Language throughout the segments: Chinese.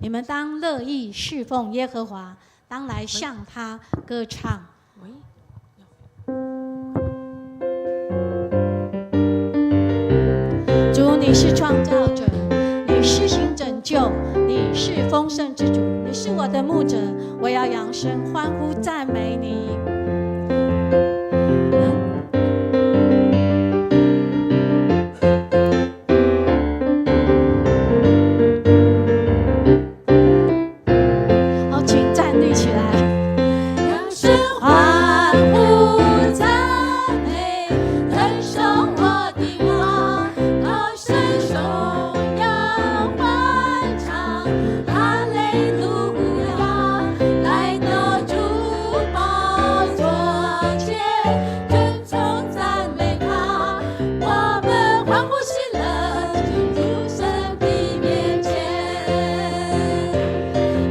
你们当乐意侍奉耶和华，当来向他歌唱。主，你是创造者，你施行拯救，你是丰盛之主，你是我的牧者，我要扬声欢呼赞美你。好，请站立起来。扬声欢呼赞美，登上我的王，高声颂扬欢唱，哈利路亚，来到主宝座前，尊崇赞美他，我们欢呼喜乐，进入神的面前。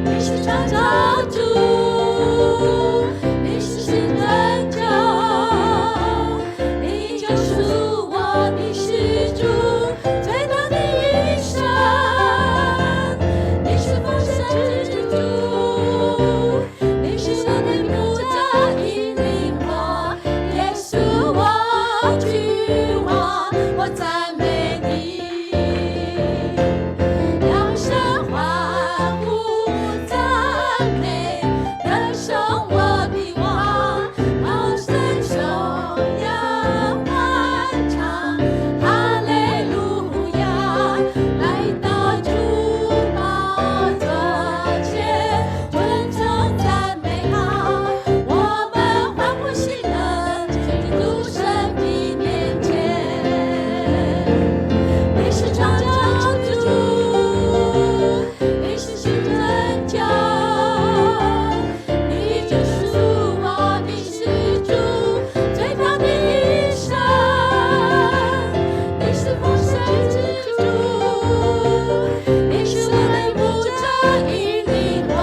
你是创造主，你是新拯救，你救赎我的施主，最大的医生，你是丰盛之主，你是我的牧者，引领我，耶稣我君王，我赞美你，扬声欢呼赞美，登上我的王，高声颂扬欢唱，哈利路亚，来到主宝座前，尊崇赞美他，我们欢呼喜乐，进入神的面前。你是创造主，你是新拯救，你救赎我的施主，最大的医生，你是丰盛之主，你是我的牧者，引领我，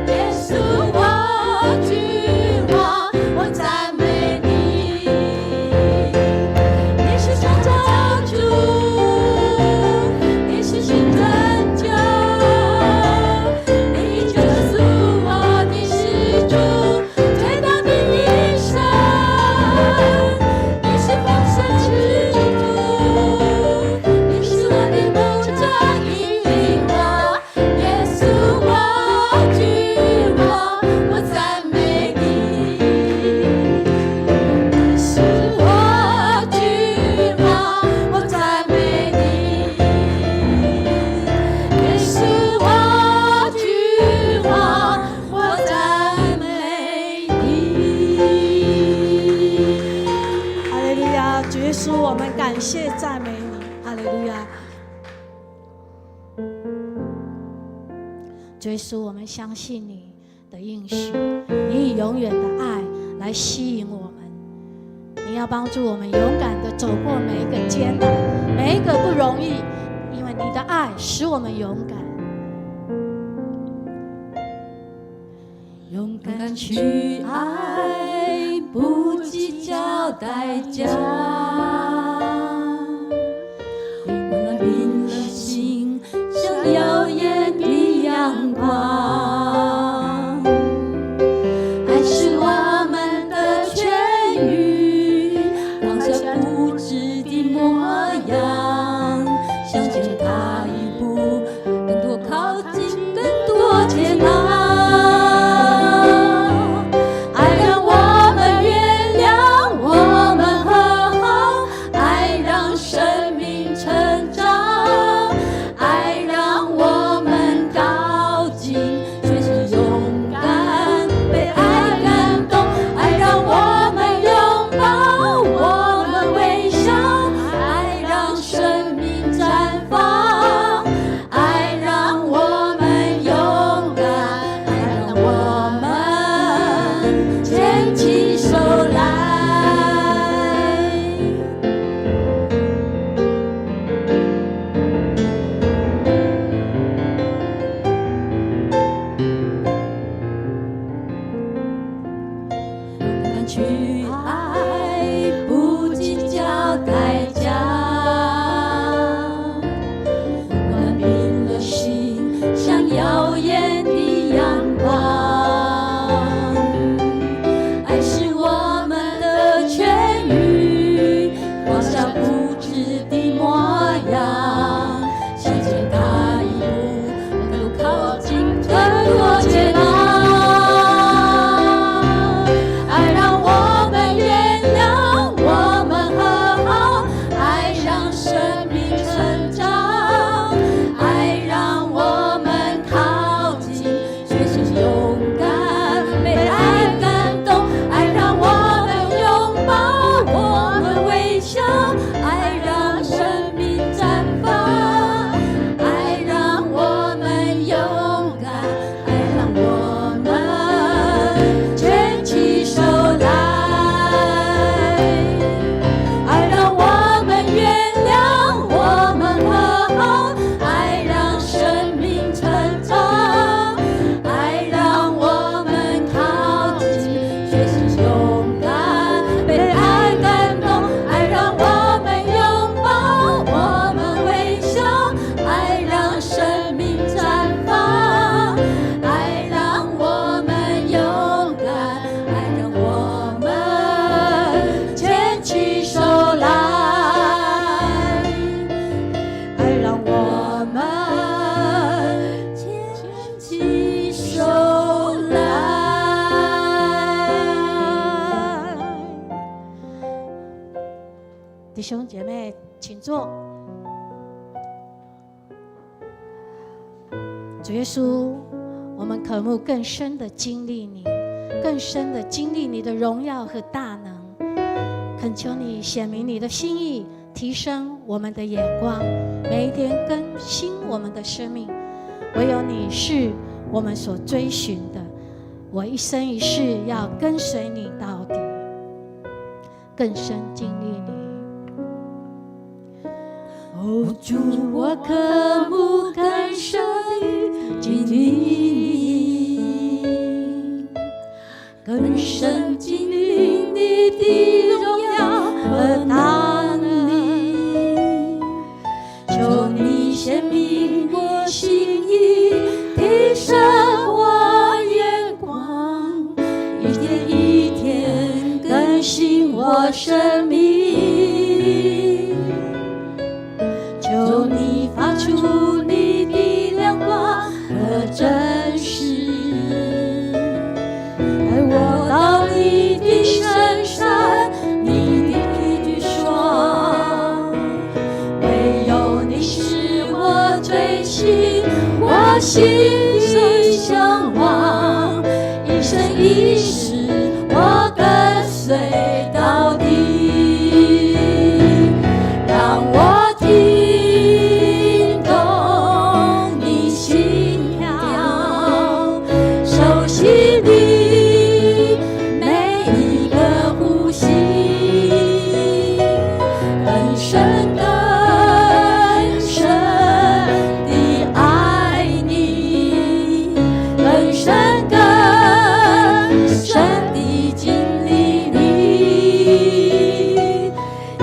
耶稣我君王，我赞美你。你是创造主，你是新拯救，你救赎我的施主，最大的医生，你是丰盛之主，你是我的牧者，引领我，耶稣我君王，我赞美你。耶稣我君王，我赞美你。耶稣我君王，我赞美你。哈利路亚，主耶稣，我们感谢赞美你。哈利路亚，主耶稣，我们相信你的应许，你以永远的爱来吸引我们。你要帮助我们勇敢地走过每一个艰难，每一个不容易，因为你的爱使我们勇敢。勇敢去爱，不计较代价，温暖冰了心，像耀眼的阳光。爱是我们的痊愈，放下固执的模样，向前踏一步，更多靠近，更多接纳。爱让我们原谅，我们和好，爱让生命成长，爱让我们靠近，学习勇敢，被爱感动，爱让我们拥抱，我们微笑，爱让生命绽放，爱让我们勇敢，爱让我们牵起手来。勇敢去爱，不计较代价，温暖冰了心，像耀弟兄姐妹，请坐。主耶稣，我们渴慕更深的经历你，更深的经历你的荣耀和大能。恳求你显明你的心意，提升我们的眼光，每一天更新我们的生命。唯有你是我们所追寻的，我一生一世要跟随你到底，更深经历你。哦，主，我渴慕更深地经历你，更深经历你的荣耀和大能。求你显明我心意，提升我眼光，一天一天更新我生命。求你发出你的亮光和真实，带我到你的深山，你的居所。唯有你是我追寻，我心里向往，一生一世我跟随到底。让我听懂你心跳，熟悉你每一个呼吸，更深更深地爱你，更深更深地经历你，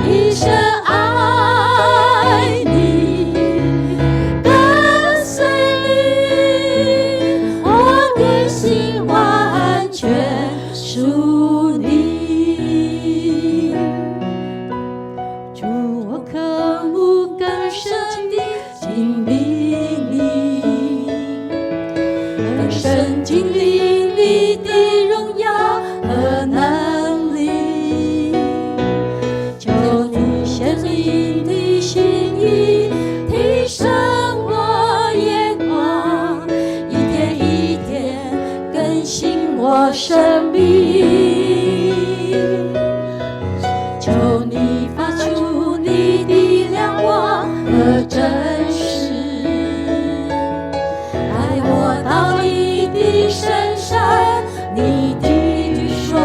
一生爱你，跟随你，我的心完全属你。主，我渴慕更深地经历你，更深经历你的荣耀和能力。求你显明的心意，提升我眼光，一天一天更新我生命。求你发出你的亮光和真实，带我到你的深山，你的居所。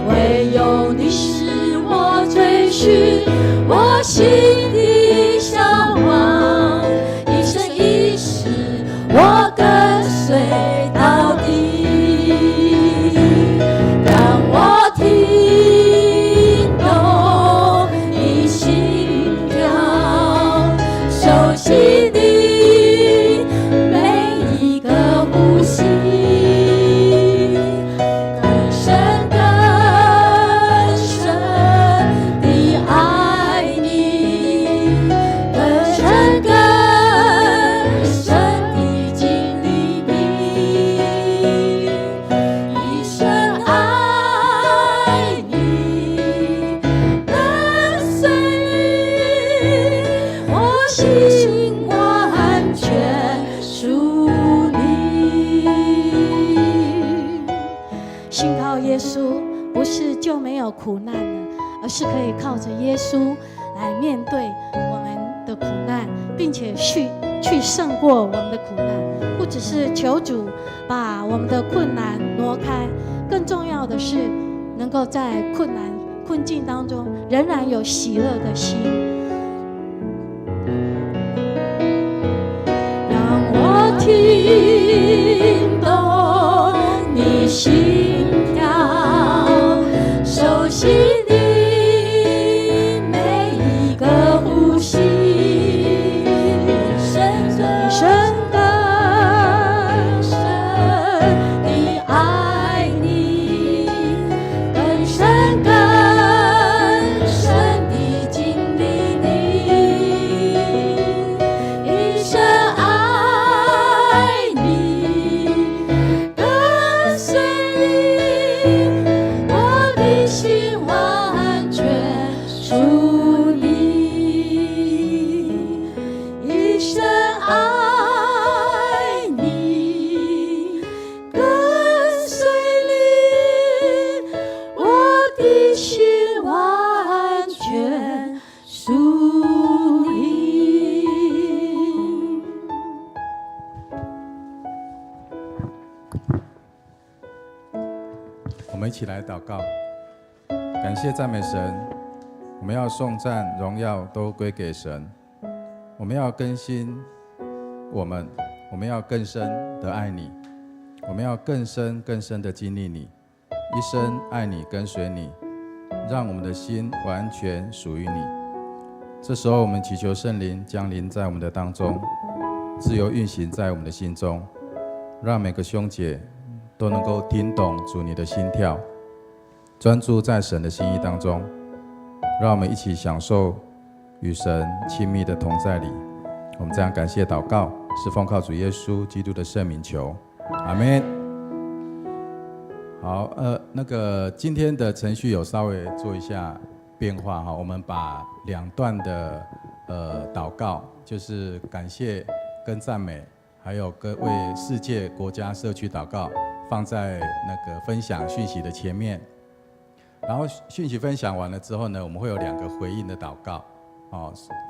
唯有你是我追寻，我心里向往，一生一世我跟随到底。让我听懂你心跳，熟悉你每一个呼吸，更深更深地爱你，更深更深地经历你，一生爱你，跟随你，我心完全属你。信靠耶稣，不是就没有苦难了，而是可以靠着耶稣来面对我们的苦难，并且去胜过我们的苦难。不只是求主把我们的困难挪开，更重要的是能够在困境当中仍然有喜乐的心。让我听懂你心跳，熟悉你每一个呼吸，更深更深地爱你，更深更深地经历们一起来祷告，感谢赞美神。我们要颂赞荣耀都归给神。我们要更新我们要更深的爱你，我们要更深更深的经历你，一生爱你跟随你，让我们的心完全属于你。这时候我们祈求圣灵降临在我们的当中，自由运行在我们的心中，让每个兄姐都能够听懂主你的心跳，专注在神的心意当中。让我们一起享受与神亲密的同在里。我们这样感谢祷告，是奉靠主耶稣基督的圣名求，阿们。好，今天的程序有稍微做一下变化哈，我们把2段的祷告，就是感谢跟赞美，还有为世界国家社区祷告，放在那个分享讯息的前面。然后讯息分享完了之后呢，我们会有2个回应的祷告，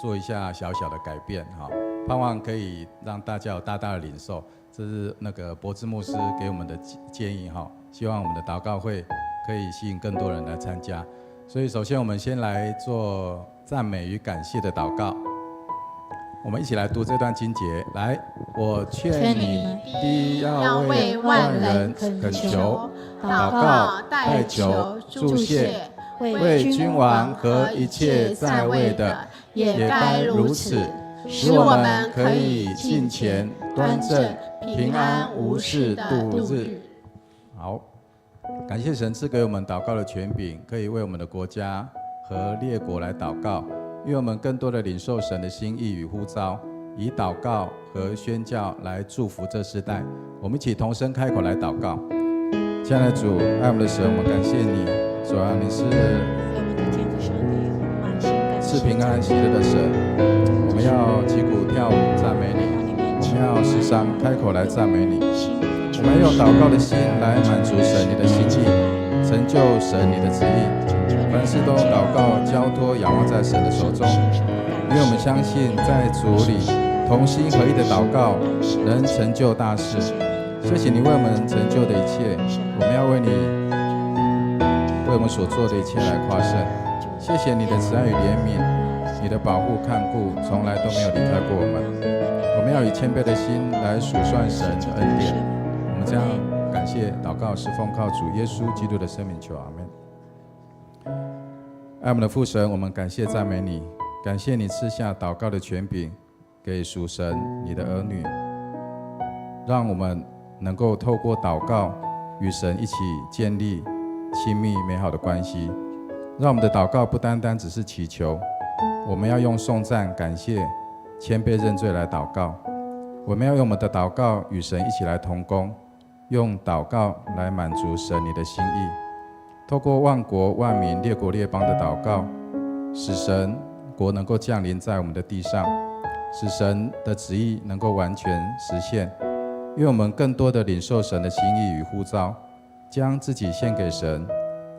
做一下小小的改变哈，盼望可以让大家有大大的领受。这是那个柏芝牧师给我们的建议哈，希望我们的祷告会可以吸引更多人来参加。所以首先我们先来做赞美与感谢的祷告。我们一起来读这段经节，来，我劝你第一要为万人恳求、祷告、代求、祝谢，为君王和一切在位的，也该如此，使我们可以敬虔端正、平安无事度日。好，感谢神赐给我们祷告的权柄，可以为我们的国家和列国来祷告。愿我们更多的领受神的心意与呼召，以祷告和宣教来祝福这世代。我们一起同声开口来祷告。亲爱的主，爱我们的神，我们感谢你，主啊，你是赐平安喜乐的神。我们要击鼓跳舞赞美你，我们要时常开口来赞美你。我们用祷告的心来满足神你的心意，成就神你的旨意。凡事都祷告交托仰望在神的手中，因为我们相信在主里同心合意的祷告能成就大事。谢谢你为我们成就的一切，我们要为你为我们所做的一切来夸胜。谢谢你的慈爱与怜悯，你的保护看顾从来都没有离开过我们。我们要以谦卑的心来数算神的恩典。我们这样感谢祷告是奉靠主耶稣基督的圣名求，阿们。爱我们的父神，我们感谢赞美你，感谢你赐下祷告的权柄给属神你的儿女，让我们能够透过祷告与神一起建立亲密美好的关系。让我们的祷告不单单只是祈求，我们要用颂赞、感谢、谦卑认罪来祷告。我们要用我们的祷告与神一起来同工，用祷告来满足神你的心意。透过万国万民列国列邦的祷告，使神国能够降临在我们的地上，使神的旨意能够完全实现。愿我们更多的领受神的心意与呼召，将自己献给神，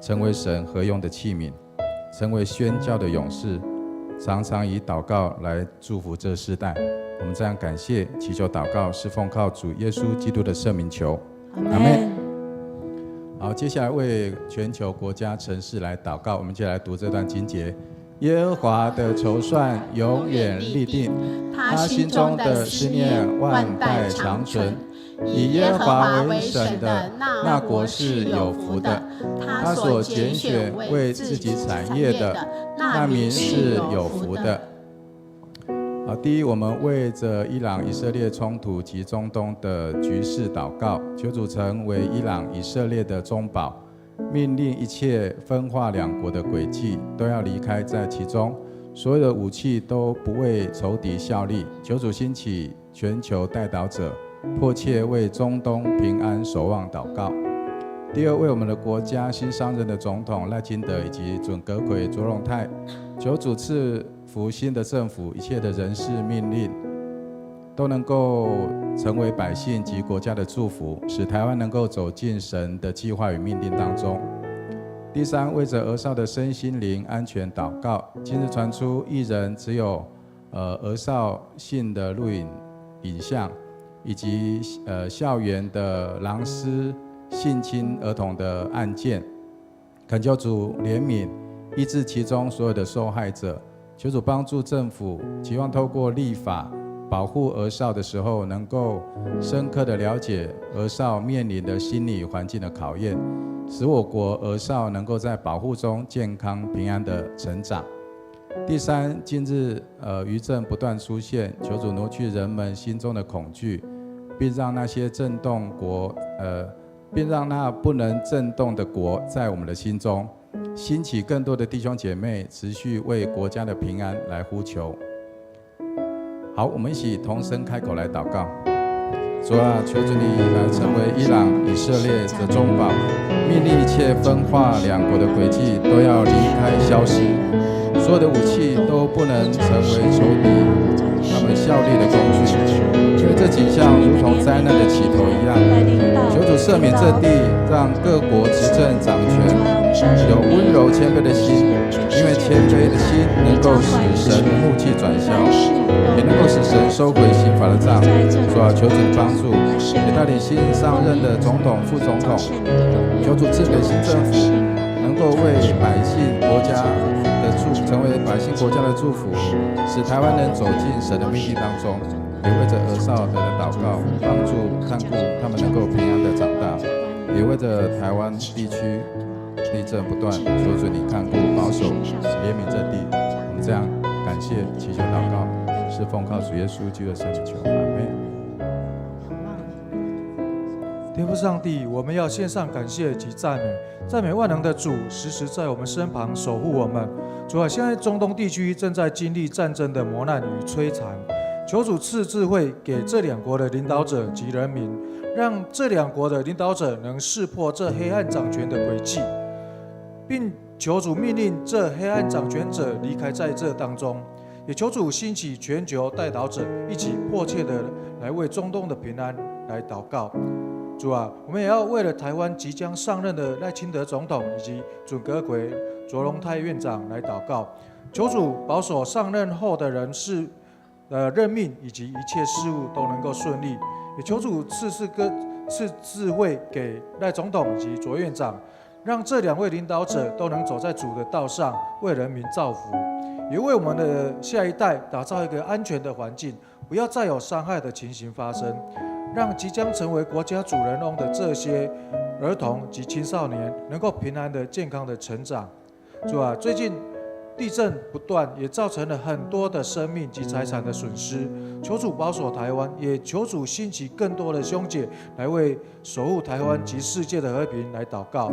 成为神合用的器皿，成为宣教的勇士，常常以祷告来祝福这世代。我们这样感谢祈求祷告是奉靠主耶稣基督的圣名求，阿们。好，接下来为全球国家城市来祷告。我们接下来读这段经节：耶和华的筹算永远立定，他心中的思念万代长存。以耶和华为神的那国是有福的，他所拣选为自己产业的那民是有福的。第一，我们为着伊朗以色列冲突及中东的局势祷告，求主成为伊朗以色列的中保，命令一切分化两国的诡计都要离开在其中，所有的武器都不为仇敌效力。求主兴起全球代祷者，迫切为中东平安守望祷告。第二，为我们的国家新上任的总统赖清德以及准阁揆卓荣泰，求主赐福新的政府，一切的人事命令都能够成为百姓及国家的祝福，使台湾能够走进神的计划与命令当中。第三，为着儿少的身心灵安全祷告。近日传出艺人只有儿少性的录影影像，以及校园的狼师性侵儿童的案件，恳求主怜悯，医治其中所有的受害者。求主帮助政府，期望透过立法保护儿少的时候，能够深刻的了解儿少面临的心理环境的考验，使我国儿少能够在保护中健康平安的成长。第三，近日余震不断出现，求主挪去人们心中的恐惧，并让那些并让那不能震动的国在我们的心中，兴起更多的弟兄姐妹，持续为国家的平安来呼求。好，我们一起同声开口来祷告。主啊，求主你来成为伊朗、以色列的中保，命令一切分化两国的诡计都要离开消失，所有的武器都不能成为仇敌他们效力的工具，因为这景象如同灾难的起头一样。求主赦免这地，让各国执政掌权有温柔谦卑的心，因为谦卑的心能够使神怒气转消，也能够使神收回刑罚的杖。主啊，求主帮助，也带领新上任的总统、副总统，求主赐给新政府，能够为百姓国家的成为百姓国家的祝福，使台湾能走进神的命定当中。也为着儿少的祷告，帮助看顾他们能够平安的长大，也为着台湾地区地震不断，求主你看顾保守怜悯这地。我们这样感谢祈求祷告，是奉靠主耶稣基督的圣名求，阿们。天父上帝，我们要献上感谢及赞美，赞美万能的主，时时在我们身旁守护我们。主啊，现在中东地区正在经历战争的磨难与摧残，求主赐智慧给这两国的领导者及人民，让这两国的领导者能识破这黑暗掌权的诡计，并求主命令这黑暗掌权者离开在这当中。也求主兴起全球代祷者，一起迫切的来为中东的平安来祷告。主啊，我们也要为了台湾即将上任的赖清德总统以及准阁揆卓荣泰院长来祷告，求主保守上任后的人事任命以及一切事务都能够顺利，也求主赐智慧给赖总统以及卓院长，让这两位领导者都能走在主的道上，为人民造福，也为我们的下一代打造一个安全的环境，不要再有伤害的情形发生，让即将成为国家主人翁的这些儿童及青少年能够平安的、健康的成长。主啊，最近地震不断，也造成了很多的生命及财产的损失。求主保守台湾，也求主兴起更多的兄姐来为守护台湾及世界的和平来祷告。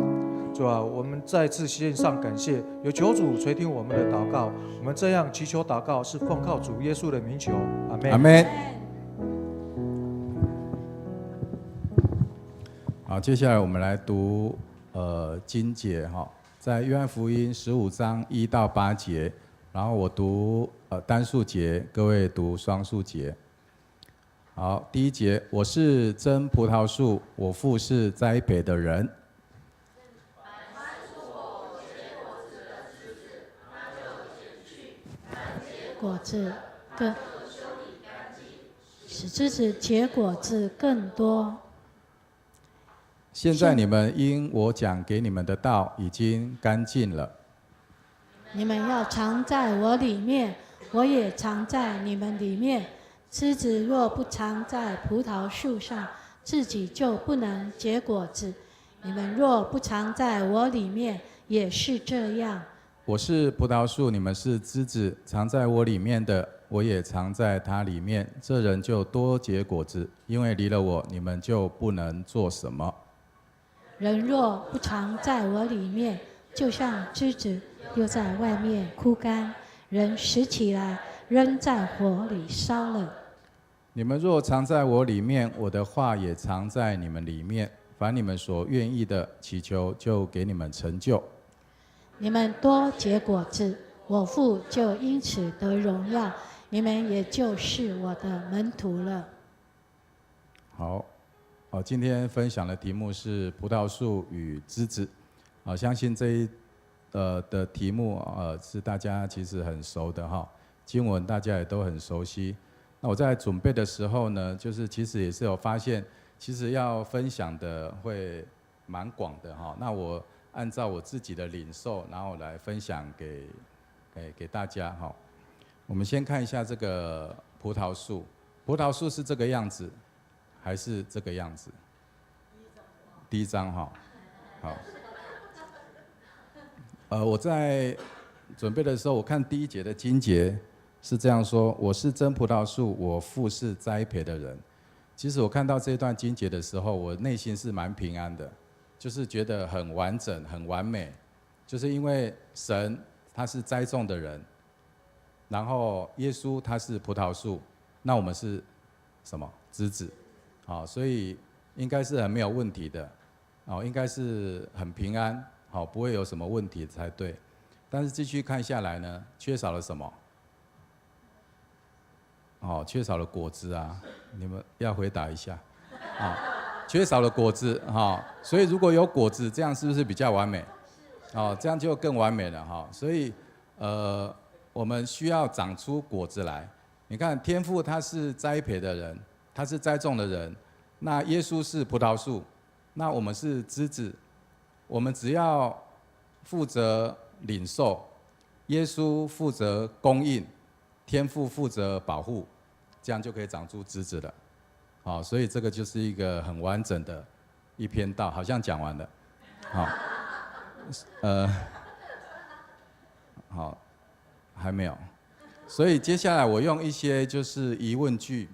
主啊，我们再次献上感谢，有求主垂听我们的祷告。我们这样祈求祷告，是奉靠主耶稣的名求，阿们。阿们。好，接下来我们来读经节哈。在约翰福音15章1到8节，然后我读单数节，各位读双数节。好，第一节，我是真葡萄树，我父是栽培的人。果子更使枝子结果子更多。现在你们因我讲给你们的道已经干净了。你们要藏在我里面，我也藏在你们里面。枝子若不藏在葡萄树上，自己就不能结果子。你们若不藏在我里面，也是这样。我是葡萄树，你们是枝子，藏在我里面的，我也藏在他里面。这人就多结果子，因为离了我，你们就不能做什么。人若不藏在我里面，就像枝子丢在外面枯干，人拾起来扔在火里烧了。你们若藏在我里面，我的话也藏在你们里面。凡你们所愿意的，祈求就给你们成就。你们多结果子，我父就因此得荣耀，你们也就是我的门徒了。好。今天分享的题目是葡萄树与枝子。相信这的题目是大家其实很熟的哈，经文大家也都很熟悉。那我在准备的时候呢，就是其实也是有发现，其实要分享的会蛮广的哈。那我按照我自己的领受，然后来分享给大家哈。我们先看一下这个葡萄树，葡萄树是这个样子，还是这个样子？第一张哈，好。我在准备的时候，我看第1节的经节是这样说：我是真葡萄树，我父是栽培的人。其实我看到这段经节的时候，我内心是蛮平安的，就是觉得很完整、很完美，就是因为神他是栽种的人，然后耶稣他是葡萄树，那我们是什么？枝子，好，所以应该是很没有问题的，哦，应该是很平安。好，不会有什么问题才对。但是继续看下来呢，缺少了什么？哦，缺少了果子啊！你们要回答一下。啊，缺少了果子哈，所以如果有果子，这样是不是比较完美？哦，这样就更完美了哈。所以我们需要长出果子来。你看，天父他是栽培的人，他是栽种的人，那耶稣是葡萄树，那我们是枝子。我们只要负责领受，耶稣负责供应，天父负责保护，这样就可以长出枝子了。好，所以这个就是一个很完整的一篇道，好像讲完了。好，好，还没有。所以接下来我用一些就是疑问句，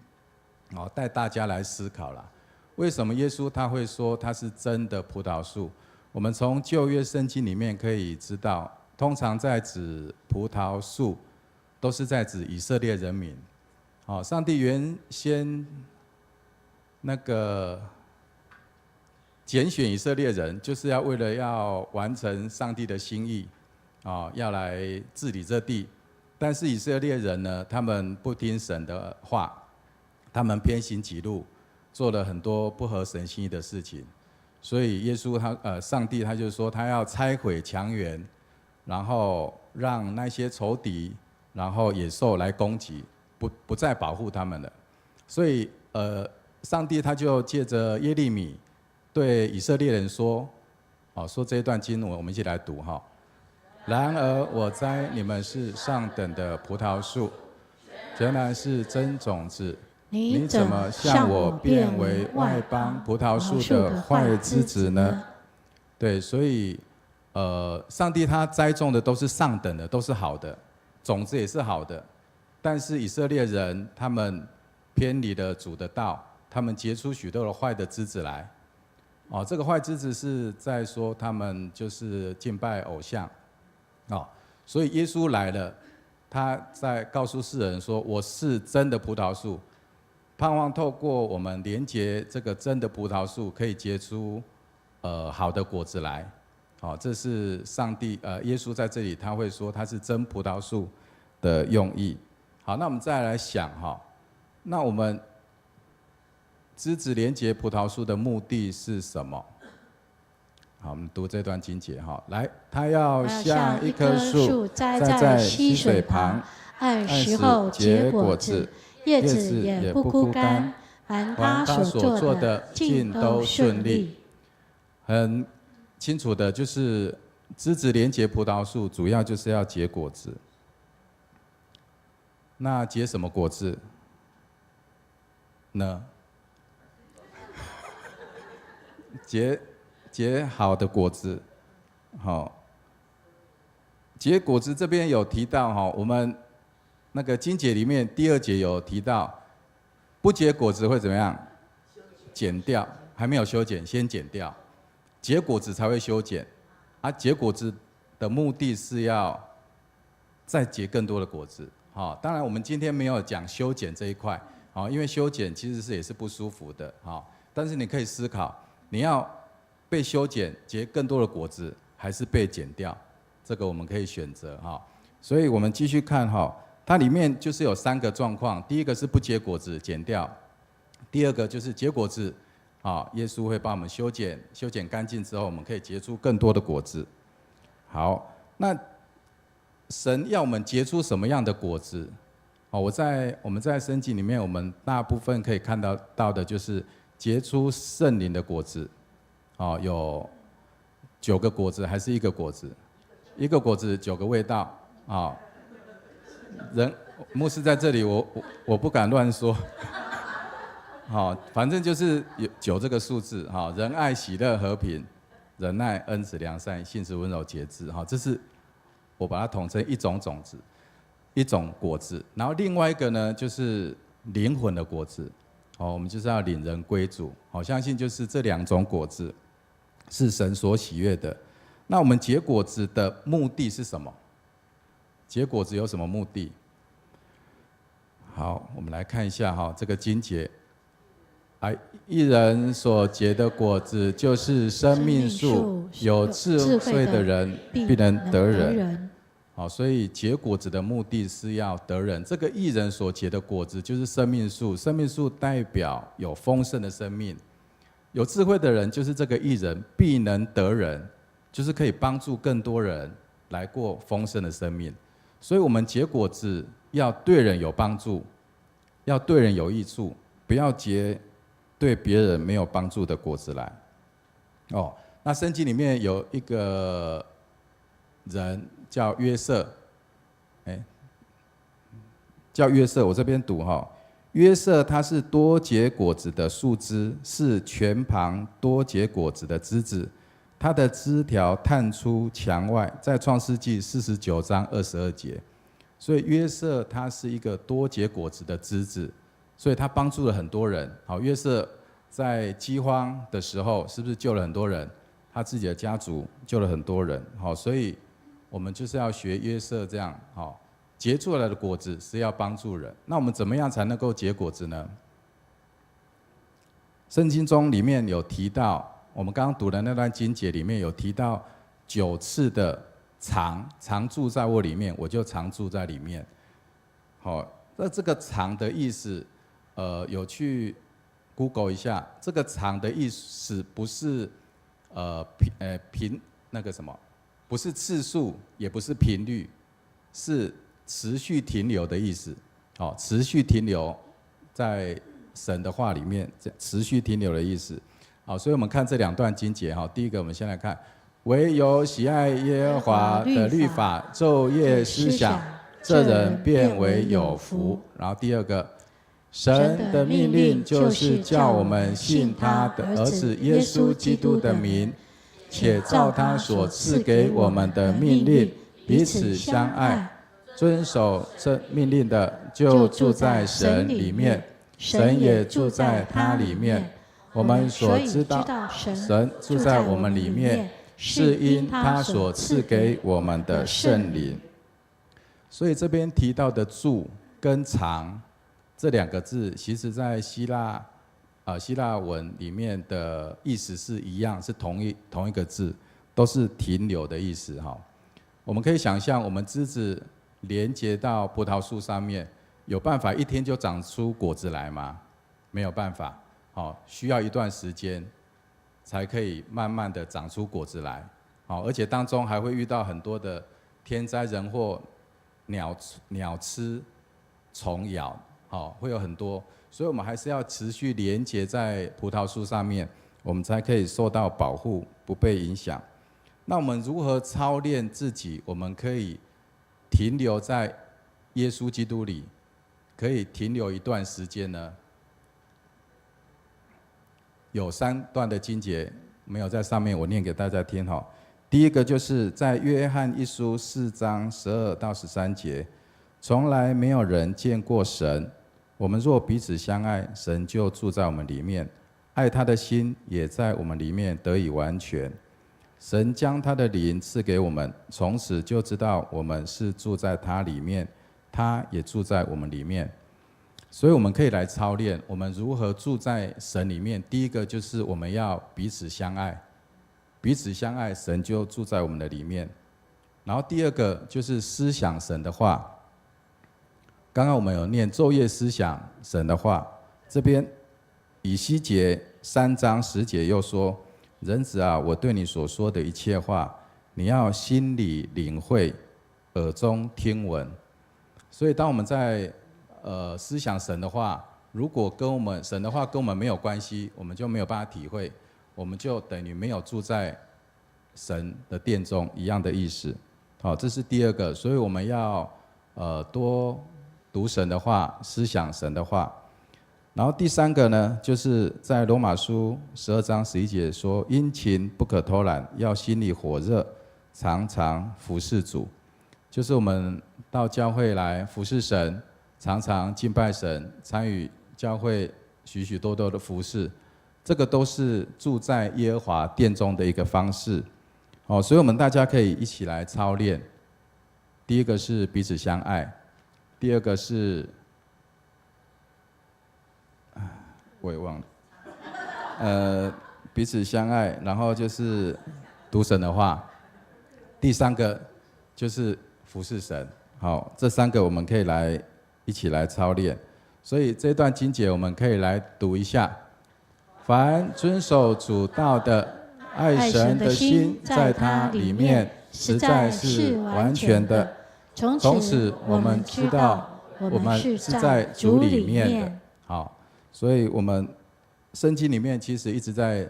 好，带大家来思考啦。为什么耶稣他会说他是真的葡萄树？我们从旧约圣经里面可以知道，通常在指葡萄树，都是在指以色列人民。好，上帝原先那个拣选以色列人，就是要为了要完成上帝的心意，啊，要来治理这地。但是以色列人呢，他们不听神的话，他们偏行己路，做了很多不合神心意的事情。所以耶稣上帝他就说他要拆毁墙垣，然后让那些仇敌，然后野兽来攻击，不再保护他们了。所以上帝他就借着耶利米对以色列人说，说这一段经文，我们一起来读哈。然而我栽你们是上等的葡萄树，原来是真种子。你怎么向我变为外邦葡萄树的坏枝子呢？对，所以上帝他栽种的都是上等的，都是好的，种子也是好的。但是以色列人他们偏离了主的道，他们结出许多的坏的枝子来。这个坏枝子是在说他们就是敬拜偶像。所以耶稣来了，他在告诉世人说：“我是真的葡萄树。”盼望透过我们连结这个真的葡萄树，可以结出好的果子来。好，这是上帝耶稣在这里他会说他是真葡萄树的用意。好，那我们再来想哈，那我们枝子连结葡萄树的目的是什么？好，我们读这段经节哈，来，它要像一棵树栽在溪水旁，按时候结果子。叶子也不枯干，凡他所做的尽都顺利。很清楚的，就是枝子连结葡萄树，主要就是要结果子。那结什么果子呢？结好的果子。好，结果子这边有提到哈，我们那个经节里面第2节有提到，不结果子会怎么样？剪掉，还没有修剪，先剪掉，结果子才会修剪。结果子的目的是要再结更多的果子。当然我们今天没有讲修剪这一块，因为修剪其实也是不舒服的。但是你可以思考，你要被修剪结更多的果子，还是被剪掉？这个我们可以选择。所以我们继续看它里面就是有3个状况，第一个是不结果子，剪掉；第二个就是结果子，耶稣会帮我们修剪干净之后，我们可以结出更多的果子。好，那神要我们结出什么样的果子？我们在圣经里面，我们大部分可以看到的就是结出圣灵的果子。有9个果子还是1个果子？1个果子9个味道牧师在这里我不敢乱说。反正就是有9这个数字。仁爱、喜乐、和平、忍耐、恩慈、良善、信实、温柔、节制。这是我把它统称一种种子，一种果子。然后另外一个呢，就是灵魂的果子。我们就是要领人归主。相信就是这2种果子是神所喜悦的。那我们结果子的目的是什么？结果子有什么目的？好，我们来看一下这个经节。一人所结的果子就是生命树，有智慧的人必能得人。所以结果子的目的是要得人。这个义人所结的果子就是生命树，生命树代表有丰盛的生命。有智慧的人就是这个义人必能得人，就是可以帮助更多人来过丰盛的生命。所以我们结果子要对人有帮助，要对人有益处，不要结对别人没有帮助的果子来。那圣经里面有一个人叫约瑟，叫约瑟，我这边读约瑟他是多结果子的树枝，是泉旁多结果子的枝子，他的枝条探出墙外，在创世纪49章22节。所以约瑟他是一个多结果子的枝子，所以他帮助了很多人。约瑟在饥荒的时候是不是救了很多人？他自己的家族救了很多人。所以我们就是要学约瑟这样，结出来的果子是要帮助人。那我们怎么样才能够结果子呢？圣经中里面有提到，我们刚刚读的那段经节里面有提到9次的常住在我里面，我就常住在里面。那这个常的意思，有去 Google 一下，这个常的意思不是不是次数，也不是频率，是持续停留的意思。持续停留在神的话里面，持续停留的意思。所以我们看这2段经节。第一个，我们先来看，唯有喜爱耶和华的律法，昼夜思想，这人便为有福。然后第二个，神的命令就是叫我们信他的儿子耶稣基督的名，且照他所赐给我们的命令彼此相爱。遵守这命令的，就住在神里面，神也住在他里面。我们所知道神住在我们里面，是因他所赐给我们的圣灵。所以这边提到的住跟常这2个字，其实在希腊文里面的意思是一样，是同一个字，都是停留的意思。我们可以想象，我们枝子连接到葡萄树上面，有办法一天就长出果子来吗？没有办法。需要一段时间才可以慢慢的长出果子来。而且当中还会遇到很多的天灾人祸，鸟吃虫咬，会有很多。所以我们还是要持续连接在葡萄树上面，我们才可以受到保护，不被影响。那我们如何操练自己，我们可以停留在耶稣基督里，可以停留一段时间呢？有3段的经节没有在上面，我念给大家听。第一个就是在约翰一书4章12到13节，从来没有人见过神，我们若彼此相爱，神就住在我们里面，爱他的心也在我们里面得以完全。神将他的灵赐给我们，从此就知道我们是住在他里面，他也住在我们里面。所以我们可以来操练我们如何住在神里面。第一个就是我们要彼此相爱，彼此相爱，神就住在我们的里面。然后第二个就是思想神的话。刚刚我们有念昼夜思想神的话，这边以西结3章10节又说，人子啊，我对你所说的一切话，你要心里领会，耳中听闻。所以当我们在思想神的话，如果跟我们神的话跟我们没有关系，我们就没有办法体会。我们就等于没有住在神的殿中一样的意思。好，这是第二个，所以我们要多读神的话，思想神的话。然后第三个呢，就是在罗马书12章11节说：殷勤不可偷懒，要心里火热，常常服侍主。就是我们到教会来服侍神，常常敬拜神，参与教会许许多多的服侍，这个都是住在耶和华殿中的一个方式。所以我们大家可以一起来操练。第一个是彼此相爱，第二个是我也忘了，彼此相爱，然后就是读神的话，第三个就是服侍神。好，这三个我们可以一起来操练。所以这段经节我们可以来读一下：凡遵守主道的，爱神的心在他里面，实在是完全的。从此我们知道，我们是在主里面的。好。所以我们圣经里面其实一直在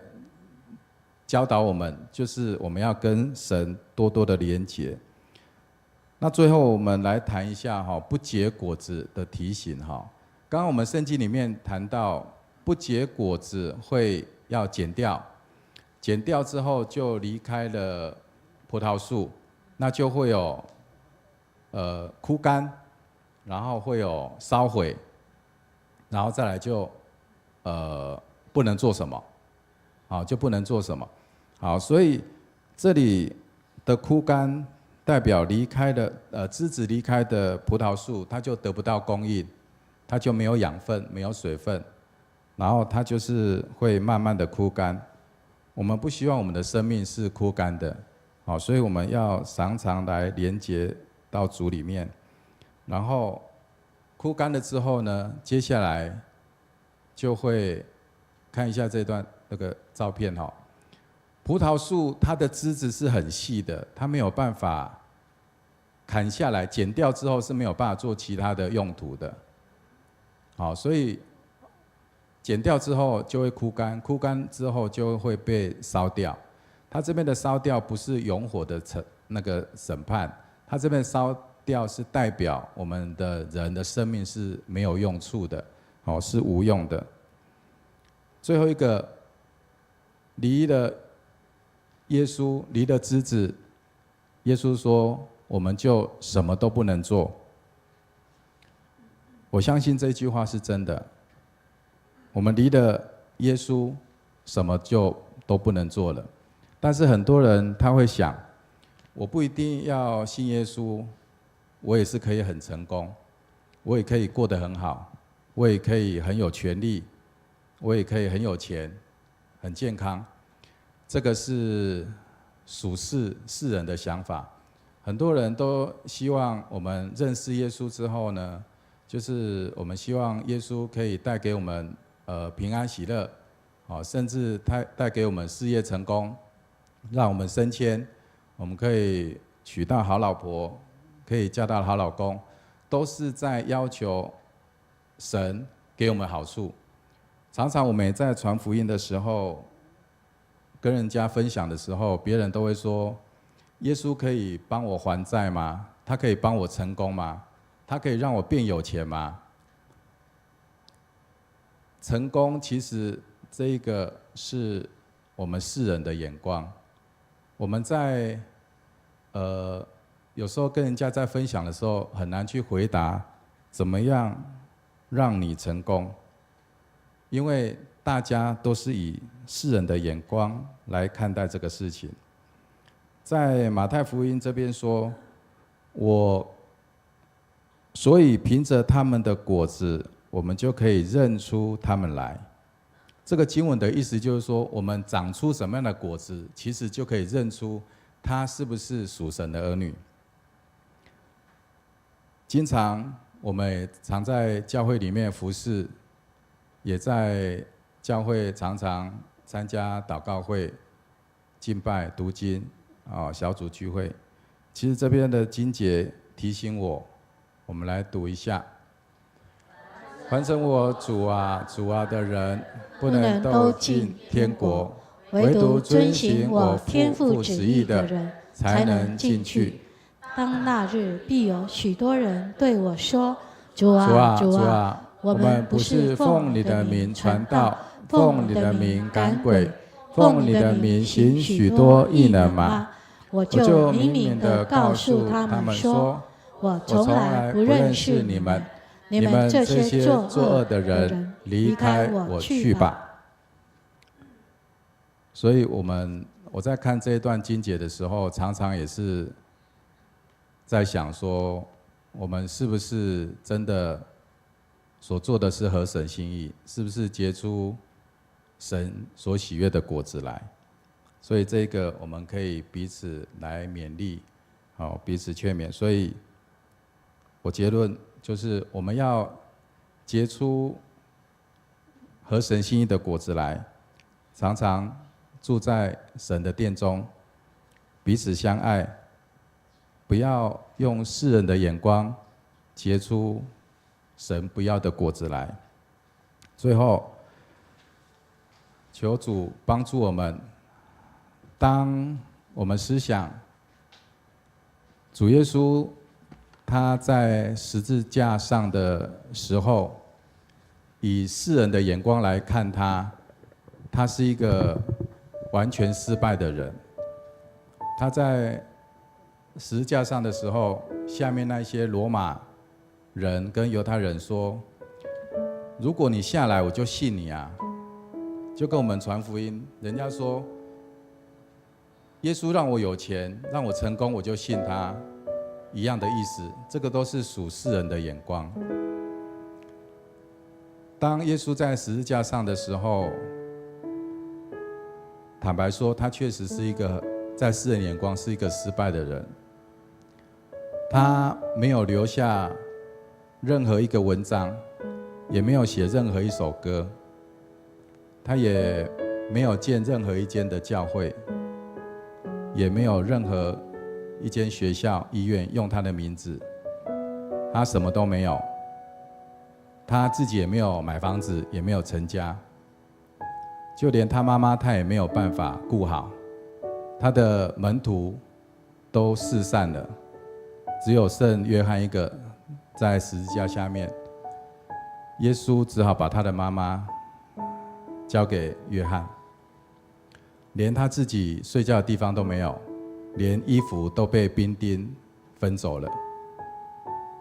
教导我们，就是我们要跟神多多的连结。那最后我们来谈一下不结果子的提醒。刚刚我们圣经里面谈到不结果子要剪掉，剪掉之后就离开了葡萄树，那就会有枯干，然后会有烧毁，然后再来就不能做什么，就不能做什么。好，所以这里的枯干代表离开的枝子离开的葡萄树，它就得不到供应，它就没有养分，没有水分，然后它就是会慢慢的枯干。我们不希望我们的生命是枯干的，所以我们要常常来连接到主里面。然后枯干了之后呢，接下来就会看一下这段那个照片。葡萄树它的枝子是很细的，它没有办法砍下来，剪掉之后是没有办法做其他的用途的。好，所以剪掉之后就会枯干，枯干之后就会被烧掉。它这边的烧掉不是永火的那个审判，它这边烧掉是代表我们的人的生命是没有用处的，是无用的。最后一个，离了耶稣，离了枝子，耶稣说我们就什么都不能做。我相信这句话是真的。我们离了耶稣，什么就都不能做了。但是很多人他会想，我不一定要信耶稣，我也是可以很成功，我也可以过得很好，我也可以很有权利，我也可以很有钱，很健康。这个是属世人的想法。很多人都希望我们认识耶稣之后呢，就是我们希望耶稣可以带给我们平安喜乐，甚至带给我们事业成功，让我们升迁，我们可以娶到好老婆，可以嫁到好老公，都是在要求神给我们好处。常常我们也在传福音的时候，跟人家分享的时候，别人都会说，耶稣可以帮我还债吗？他可以帮我成功吗？他可以让我变有钱吗？成功其实这一个是我们世人的眼光。我们在有时候跟人家在分享的时候，很难去回答怎么样让你成功，因为大家都是以世人的眼光来看待这个事情。在马太福音这边说，所以凭着他们的果子，我们就可以认出他们来。这个经文的意思就是说，我们长出什么样的果子，其实就可以认出他是不是属神的儿女。经常我们也常在教会里面服侍，也在教会常常参加祷告会、敬拜、读经、小组聚会。其实这边的经节提醒我们来读一下。凡称我主啊主啊的人，不能都进天国。唯独遵行我天父旨意的人才能进去。当那日，必有许多人对我说：主啊，主啊，我们不是奉你的名传道，奉你的名赶鬼，奉你的名行许多异能吗？我就明明地告诉他们说：我从来不认识你们，你们这些作恶的人，离开我去吧。所以我在看这一段经节的时候，常常也是在想说，我们是不是真的所做的是合神心意？是不是结出神所喜悦的果子来？所以这个我们可以彼此来勉励，彼此劝勉。所以我结论就是，我们要结出合神心意的果子来，常常住在神的殿中，彼此相爱，不要用世人的眼光结出神不要的果子来。最后，求主帮助我们，当我们思想主耶稣他在十字架上的时候，以世人的眼光来看他，他是一个完全失败的人。他在十字架上的时候，下面那些罗马人跟犹太人说：如果你下来，我就信你啊！就跟我们传福音，人家说耶稣让我有钱，让我成功，我就信他，一样的意思。这个都是属世人的眼光。当耶稣在十字架上的时候，坦白说，他确实是一个在世人眼光是一个失败的人。他没有留下任何一个文章，也没有写任何一首歌，他也没有建任何一间的教会，也没有任何一间学校、医院用他的名字，他什么都没有。他自己也没有买房子，也没有成家，就连他妈妈他也没有办法顾好，他的门徒都四散了，只有剩约翰一个在十字架下面。耶稣只好把他的妈妈交给约翰，连他自己睡觉的地方都没有，连衣服都被兵丁分走了。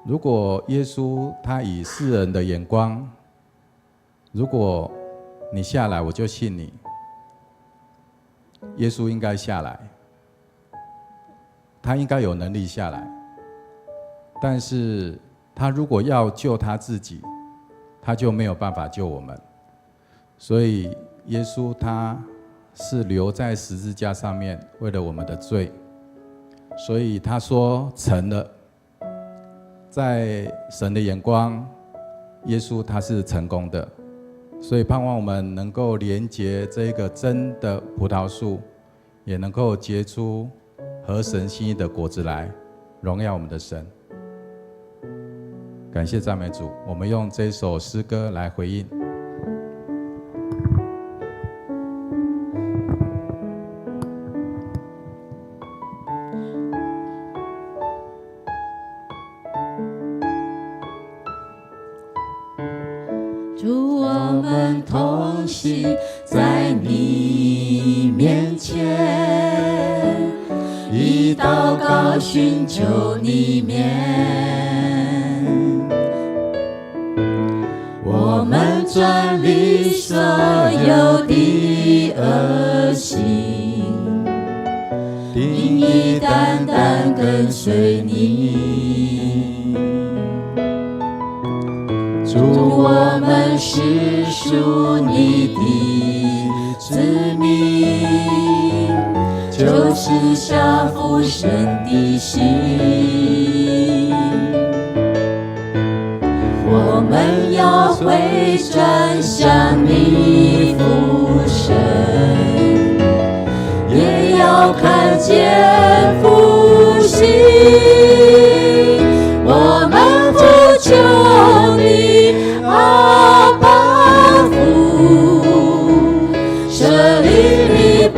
如果耶稣他以世人的眼光，如果你下来我就信你，耶稣应该下来，他应该有能力下来。但是他如果要救他自己，他就没有办法救我们。所以耶稣他是留在十字架上面，为了我们的罪，所以他说成了。在神的眼光，耶稣他是成功的，所以盼望我们能够连结这个真的葡萄树，也能够结出合神心意的果子来，荣耀我们的神。感谢赞美主，我们用这首诗歌来回应。主，我们同行在你面前，以祷告寻求你面，我们转离所有的恶行，定义单单跟随你。主，我们是属你的子民，就是下父神的心。我们要回转向你父神，也要看见复兴。我们呼求你，阿爸父，设立你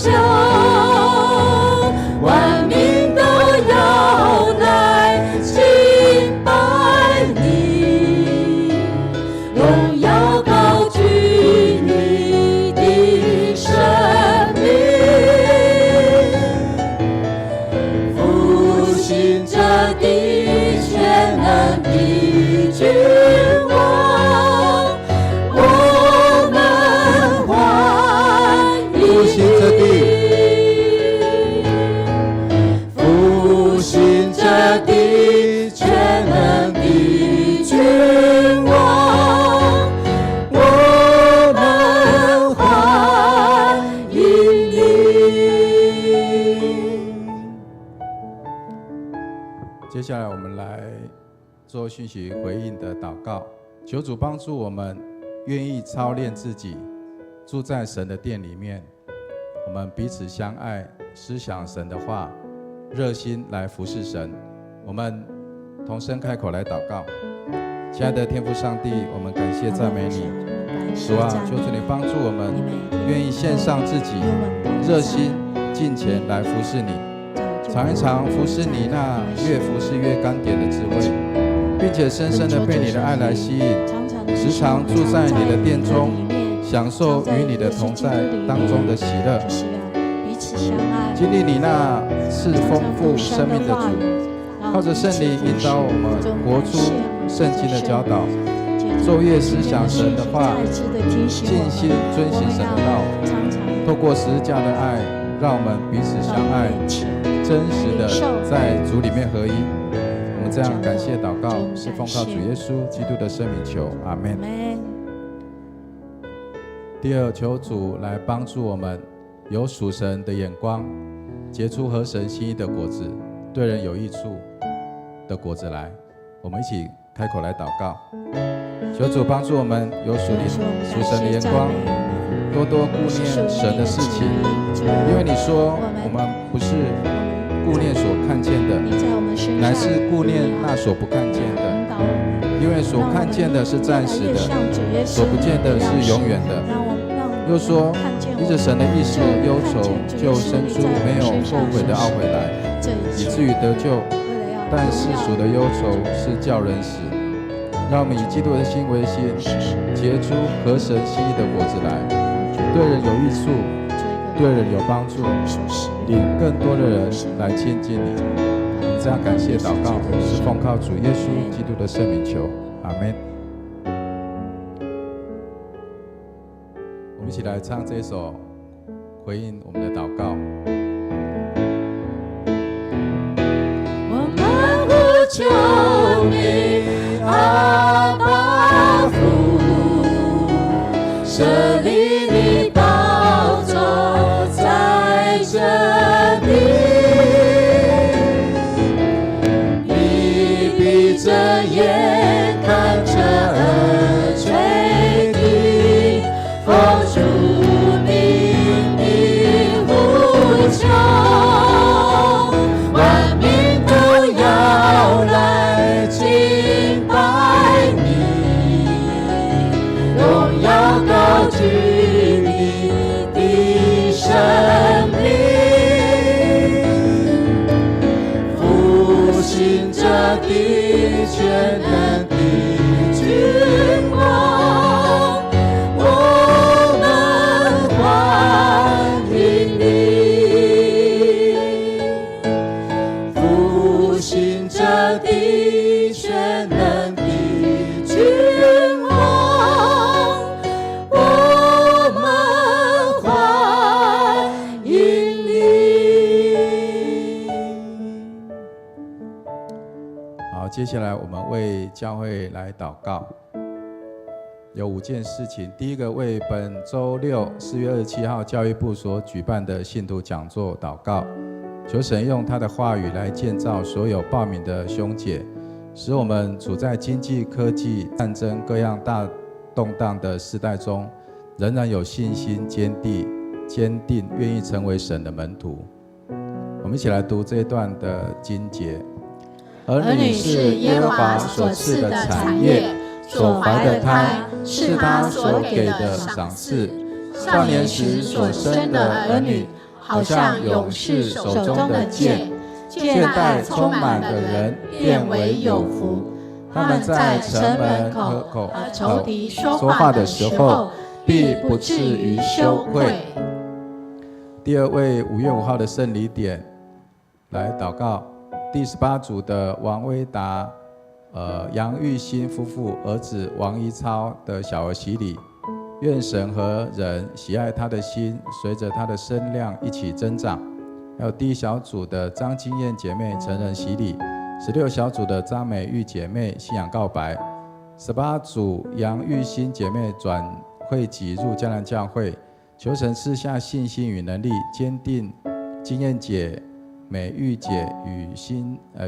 求，万民都要来敬拜你，荣耀高举你的生命，复兴这地全能的君王，我们欢迎复兴这地，复兴这地全能的君王，我们欢迎你。接下来我们来做讯息回应的祷告，求主帮助我们愿意操练自己，住在神的殿里面，我们彼此相爱，思想神的话，热心来服侍神。我们同声开口来祷告。亲爱的天父上帝，我们感谢赞美你，主啊，求主你帮助我们愿意献上自己，热心尽前来服侍你，尝一尝服侍你那越服侍越甘点的滋味，并且深深的被你的爱来吸引，时常住在你的殿中，享受与你的同在当中的喜乐，经历你那赐丰富生命的主，靠着圣灵引导我们活出圣经的教导，昼夜思想神的话，尽心遵行神的道，透过十字架的爱，让我们彼此相爱，真实的在主里面合一。我们这样感谢祷告，是奉靠主耶稣基督的圣名求，阿们。第二，求主来帮助我们有属神的眼光，结出合神心意的果子，对人有益处的果子来。我们一起开口来祷告，求主帮助我们有属神的眼光，多多顾念神的事情，因为你说我们不是顾念所看见的，乃是顾念那所不看见的，因为所看见的是暂时的，所不见的是永远的。又说依着神的意思忧愁，就生出没有后悔的懊悔来，以至于得救。但世俗的忧愁是叫人死。让我们以基督的心为心，结出合神心意的果子来，对人有益处，对人有帮助，领更多的人来亲近你。我们这样感谢祷告，是奉靠主耶稣基督的圣名求，阿们。我们一起来唱这首回应我们的祷告。我们呼求你，阿爸父，设立你宝座在这里，你闭着眼看着耳垂地，奉主名的呼求，万民都要来敬拜你，荣耀高举你的生命，复兴这地全能的君王，我们欢迎你，复兴这地全能的君王，我们欢迎你。好，接下来我们为教会来祷告，有5件事情。第一个，为本周六4月27号教育部所举办的信徒讲座祷告，求神用他的话语来建造所有报名的兄姐，使我们处在经济、科技、战争各样大动荡的时代中，仍然有信心坚定，愿意成为神的门徒。我们一起来读这一段的经节。儿女是耶和华所赐的产业，所怀的胎是他所给的赏赐。少年时所生的儿女，好像勇士手中的剑，剑带充满的人变为有福。他们在城门口和仇敌说话的时候，必不至于羞愧。第二位5月5号的圣礼点来祷告，第18组的王威达、杨玉新夫妇儿子王一超的小儿洗礼，愿神和人喜爱他的心，随着他的身量一起增长。还有第1小组的张金燕姐妹成人洗礼，16小组的张美玉姐妹信仰告白，18组杨玉新姐妹转会籍入迦南教会，求神赐下信心与能力，坚定金燕姐、美玉姐与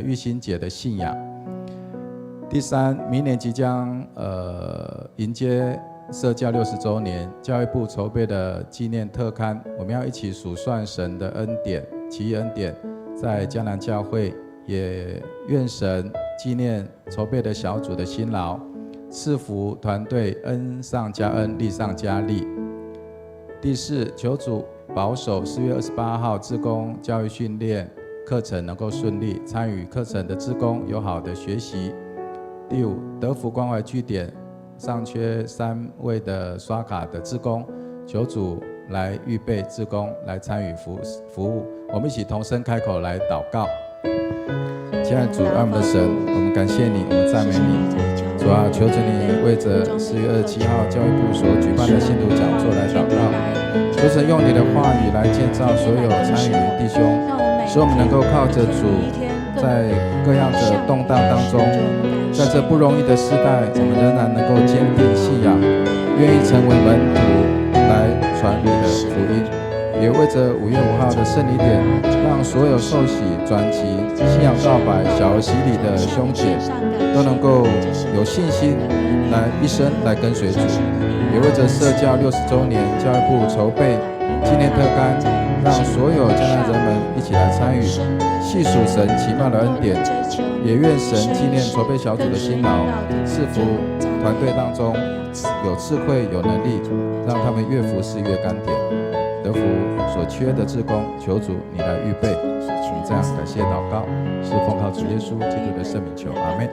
玉新姐的信仰。第3，明年即将迎接社教60周年，教育部筹备的纪念特刊，我们要一起数算神的恩典、奇异恩典，在迦南教会，也愿神纪念筹备的小组的辛劳，赐福团队恩上加恩，利上加利。第4，求主保守4月28号志工教育训练课程能够顺利，参与课程的志工有好的学习。第5，德福关怀据点尚缺3位的刷卡的志工，求主来预备志工来参与服务。我们一起同声开口来祷告。亲爱的主，爱我们的神，我们感谢你，我们赞美你。主啊，求着你为着4月27号教育部所举办的信徒讲座来祷告，求神用你的话语来建造所有参与的弟兄，使我们能够靠着主，在各样的动荡当中，在这不容易的时代，我们仍然能够坚定信仰，愿意成为门徒来传你的福音。也为着5月5号的圣礼点，让所有受洗、转籍、信仰告白、小儿洗礼的兄姐都能够有信心来一生来跟随主。也为着社教60周年，教育部筹备纪念特刊，让所有迦南人们一起来参与，细数神奇妙的恩典。也愿神纪念筹备小组的辛劳，赐福团队当中有智慧、有能力，让他们越服侍越甘甜。得福所缺的志工，求主你来预备。我们这样感谢祷告，是奉靠主耶稣基督的圣名求，阿们。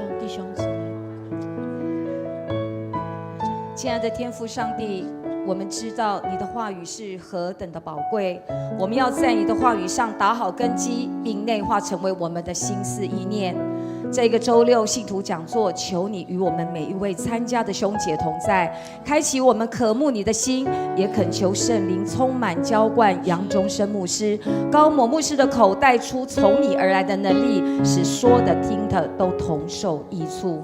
亲爱的天父上帝，我们知道你的话语是何等的宝贵，我们要在你的话语上打好根基，并内化成为我们的心思意念。这个周六信徒讲座，求你与我们每一位参加的兄姐同在，开启我们渴慕你的心，也恳求圣灵充满浇灌杨中生牧师、高某牧师的口，带出从你而来的能力，使说的听的都同受益处。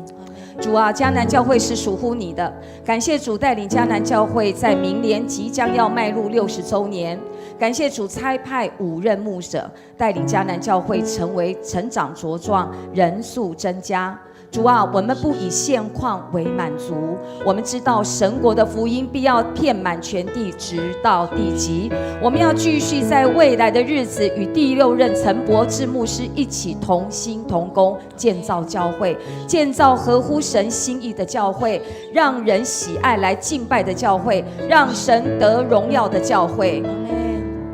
主啊，迦南教会是属乎你的，感谢主带领迦南教会在明年即将要迈入60周年，感谢主差派5任牧者带领迦南教会成为成长茁壮，人数增加。主啊，我们不以现况为满足，我们知道神国的福音必要遍满全地，直到地极。我们要继续在未来的日子与第6任陈柏志牧师一起同心同工，建造教会，建造合乎神心意的教会，让人喜爱来敬拜的教会，让神得荣耀的教会。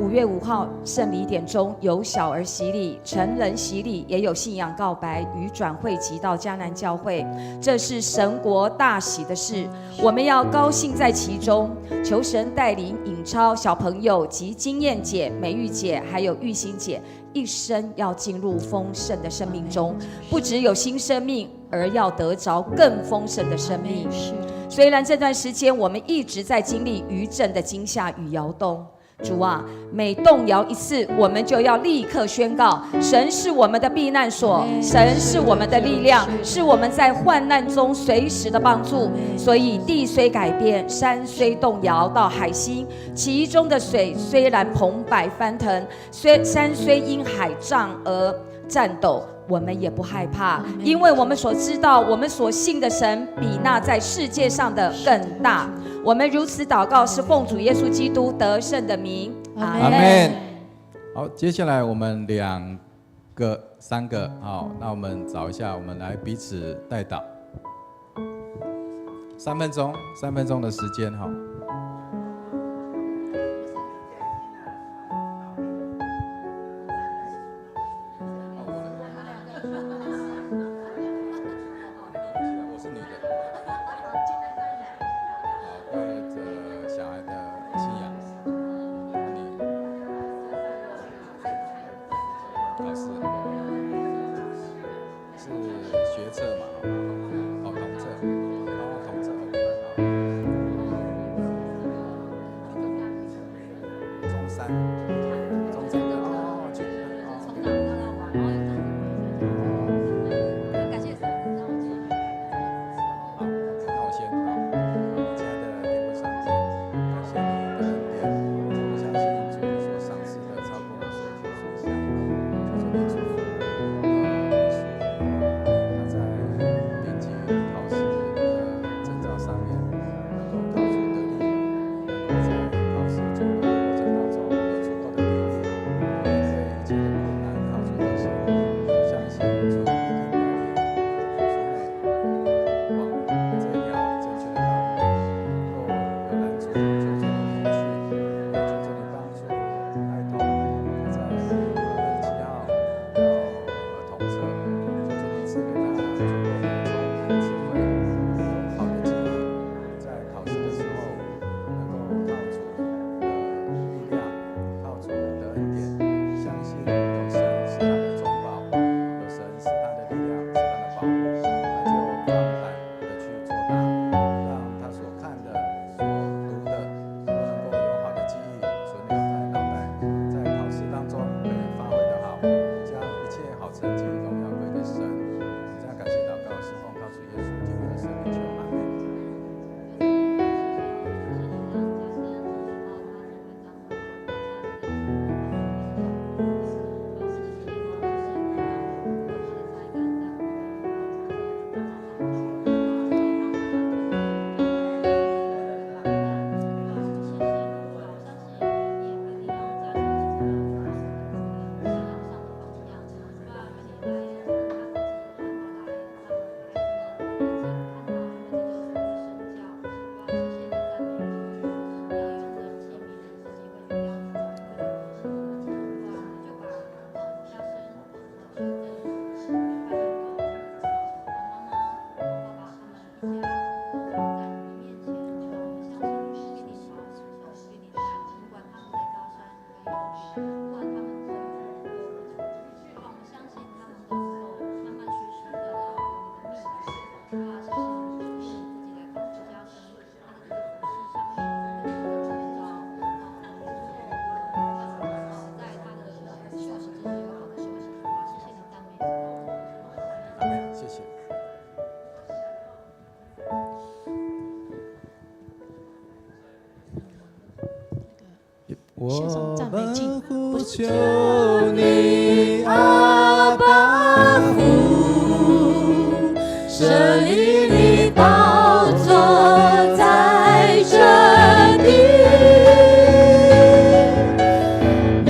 5月5号圣礼点中有小儿洗礼、成人洗礼，也有信仰告白与转会籍到迦南教会，这是神国大喜的事，我们要高兴在其中。求神带领尹超小朋友及金燕姐、美玉姐还有玉欣姐一生要进入丰盛的生命中，不只有新生命，而要得着更丰盛的生命。虽然这段时间我们一直在经历余震的惊吓与摇动，主啊，每动摇一次，我们就要立刻宣告：神是我们的避难所，神是我们的力量，是我们在患难中随时的帮助。所以地虽改变，山虽动摇到海心，其中的水虽然澎湃翻腾，山虽因海涨而颤抖，我们也不害怕，因为我们所知道，我们所信的神比那在世界上的更大。我们如此祷告，是奉主耶稣基督得胜的名，阿们。好，接下来我们2个、3个，好，那我们找一下，我们来彼此代祷，3分钟的时间，好。山，从这个去感谢神，让我继续。好，那我先好，亲爱的天父上帝，感谢你的恩典，我相信主你所赏赐的超过我所求所想，求主你祝福耶稣，他在编辑考试的证照上面能够考出得力，能够在考试准备的过程当中有足够的定力，面对一切的困难靠主得胜，相信主一定带领往这条正确的道路。若有难处，求主你过去，也求主你帮助孩童在7号要儿童车，求主你赐给他足够的聪明智慧，有好的记忆，在考试的时候能够靠主的力量，靠主的恩典，相信有神是他的中保，有神是他的力量，是他的保护，他就放胆的去作答，让他所看的、所读的都能够有好的记忆存留在脑袋，在考试当中可以发挥得好，将一切好成绩荣耀归给神。我们这样感谢祷告，是奉靠主耶稣基督的圣名求，阿门。阿门，谢谢。献上赞美祭我们呼求你，阿爸父，设立你宝座在这地，你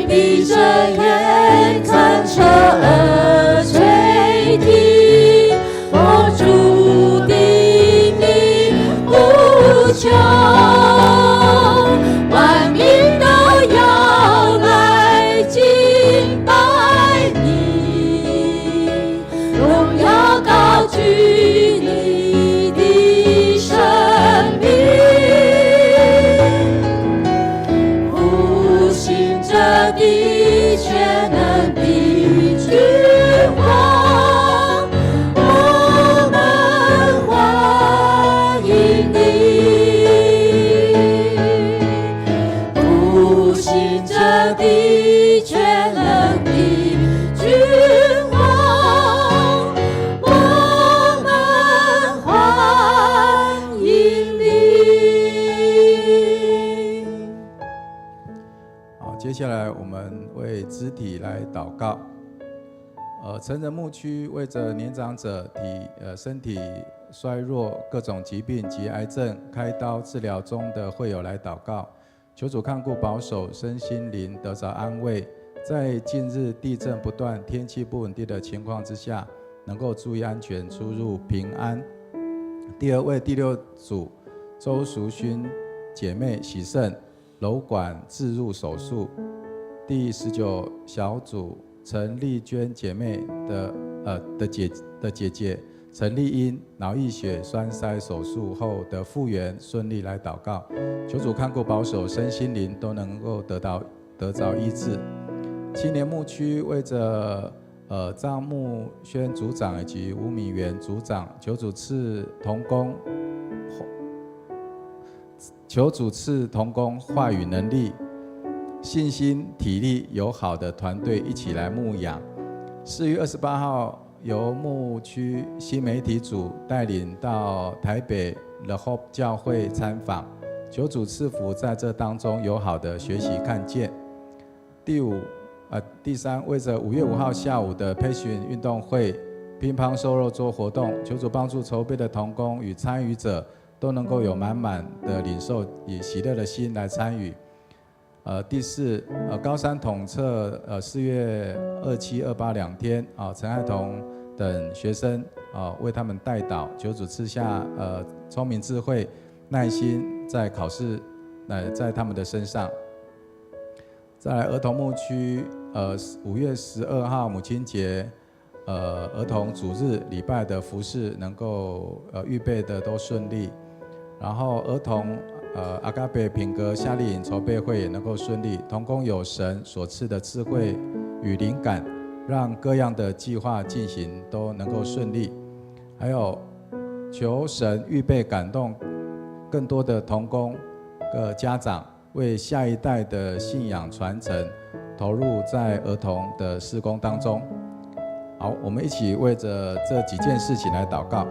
闭着眼看彻而垂听，我注定你无求。万民都要来敬拜你，荣耀高举你的生命，复兴这地却能比君王，我们欢迎你。复兴这地却能比君王，我们欢迎你。好，接下来我们为肢体来祷告。成人牧区为着年长者身体衰弱、各种疾病及癌症开刀治疗中的会友来祷告，求主看顾保守身心灵得着安慰，在近日地震不断、天气不稳定的情况之下，能够注意安全、出入平安。第二位第6组周淑勋姐妹洗肾瘘管置入手术。第19小组陈丽娟姐妹的姐姐陈丽英脑溢血栓塞手术后的复原顺利来祷告，求主看顾保守身心灵都能够得着医治。青年牧区为着张木轩组长以及吴敏元组长，求主赐同工话语能力，信心、体力有好的团队一起来牧养。4月28号，由牧区新媒体组带领到台北 The Hope 教会参访，求主赐福在这当中有好的学习看见。第三，为着5月5号下午的培训运动会乒乓瘦肉桌活动，求主帮助筹备的同工与参与者都能够有满满的领受，以喜乐的心来参与。第四，高三统测4月27、28两天陈爱彤等学生为他们代祷，求主赐下聪明智慧、耐心，在考试在他们的身上。再来儿童牧区5月12号母亲节儿童主日礼拜的服事能够预备的都顺利，然后儿童阿嘎贝品格夏令营筹备会也能够顺利，同工有神所赐的智慧与灵感，让各样的计划进行都能够顺利。还有求神预备感动更多的同工家长，为下一代的信仰传承投入在儿童的事工当中。好，我们一起为着这几件事情来祷告。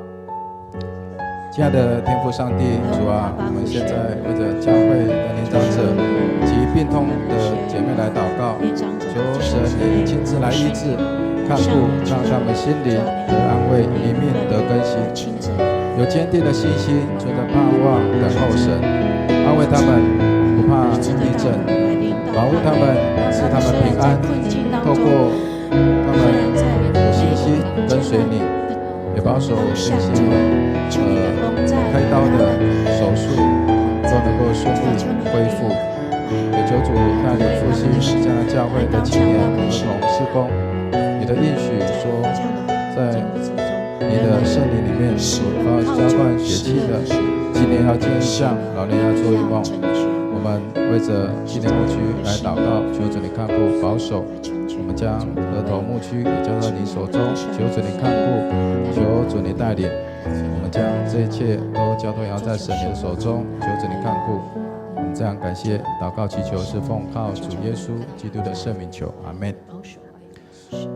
亲爱的天父上帝，主啊，我们现在为着教会的年长者及病痛的姐妹来祷告，求神你亲自来医治、看顾，让他们心灵得安慰，灵命得更新，有坚定的信心，存着盼望等候神，安慰他们不怕地震，保护他们，使他们平安，透过他们有信心跟随你，也保守这些开刀的手术都能够顺利恢复，也求主带领复兴这样教会的青年儿童事工。你的应许说，在你的圣灵里面所浇灌血气的，今年要见异象，老年要做异梦。我们为着青年牧区来祷告，求主你看顾保守。我们将儿童牧区也交到你手中，求主你看顾，求主你带领。我们将这一切都交托在神你的手中，求主你看顾。我们这样感谢、祷告、祈求，是奉靠主耶稣基督的圣名求，阿们。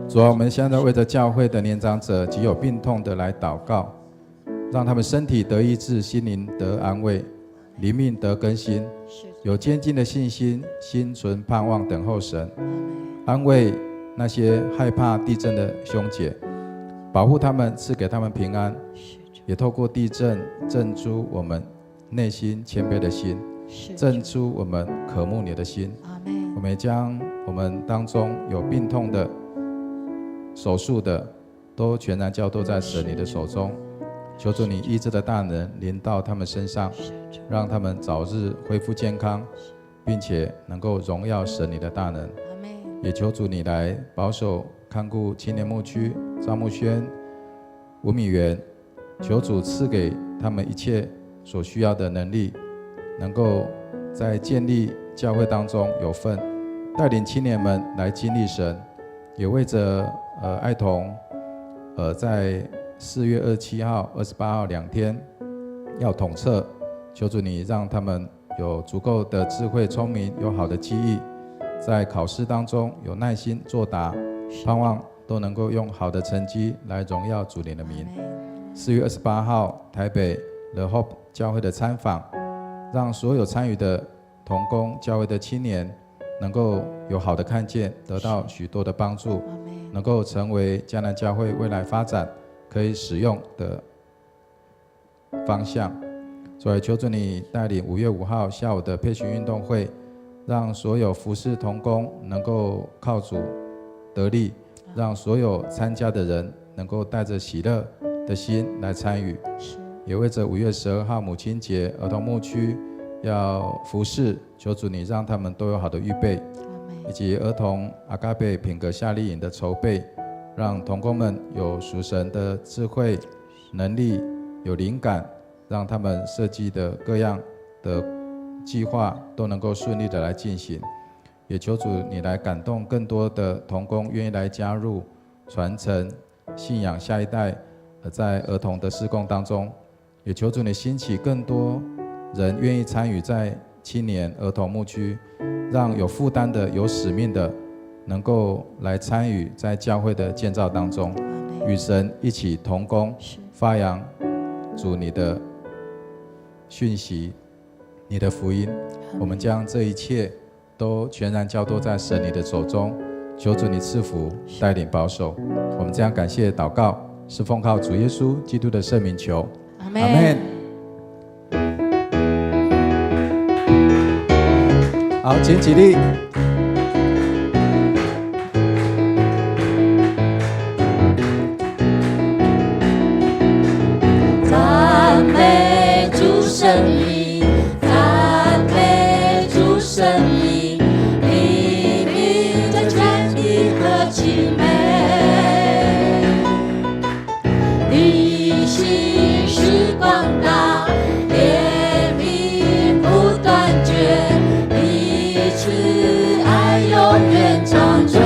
主啊，我们现在为着教会的年长者及有病痛的来祷告，让他们身体得医治，心灵得安慰，灵命得更新，有坚定的信心，心存盼望等候神，安慰那些害怕地震的兄姐，保护他们，赐给他们平安，也透过地震震出我们内心谦卑的心，震出我们渴慕你的心。我们也将我们当中有病痛的、手术的，都全然交托在神你的手中，求主你医治的大能临到他们身上，让他们早日恢复健康，并且能够荣耀神你的大能。也求主你来保守看顾青年牧区张木轩、吴米元，求主赐给他们一切所需要的能力，能够在建立教会当中有份，带领青年们来经历神。也为着爱童在4月27号、28号2天要统测，求主你让他们有足够的智慧、聪明，有好的记忆，在考试当中有耐心作答，盼望都能够用好的成绩来荣耀主你的名。4月28号台北 The Hope 教会的参访，让所有参与的同工、教会的青年能够有好的看见，得到许多的帮助，能够成为迦南教会未来发展可以使用的方向。所以求主你带领5月5号下午的培训运动会，让所有服事同工能够靠主得力，让所有参加的人能够带着喜乐的心来参与。也为着5月12号母亲节儿童牧区要服事，求主你让他们都有好的预备，以及儿童阿嘎贝品格夏令营的筹备，让同工们有属神的智慧能力，有灵感，让他们设计的各样的计划都能够顺利的来进行。也求主你来感动更多的同工愿意来加入传承信仰下一代，在儿童的事工当中，也求主你兴起更多人愿意参与在青年儿童牧区，让有负担的、有使命的，能够来参与在教会的建造当中，与神一起同工，发扬主你的讯息、你的福音。我们将这一切都全然交托在神你的手中，求主你赐福、带领、保守。我们这样感谢祷告，是奉靠主耶稣基督的圣名求，阿阿们。好，请起立。赞美主圣名，赞美主圣名，你名在全地何其美！你心是广大，怜悯不断绝，你慈爱永远长存。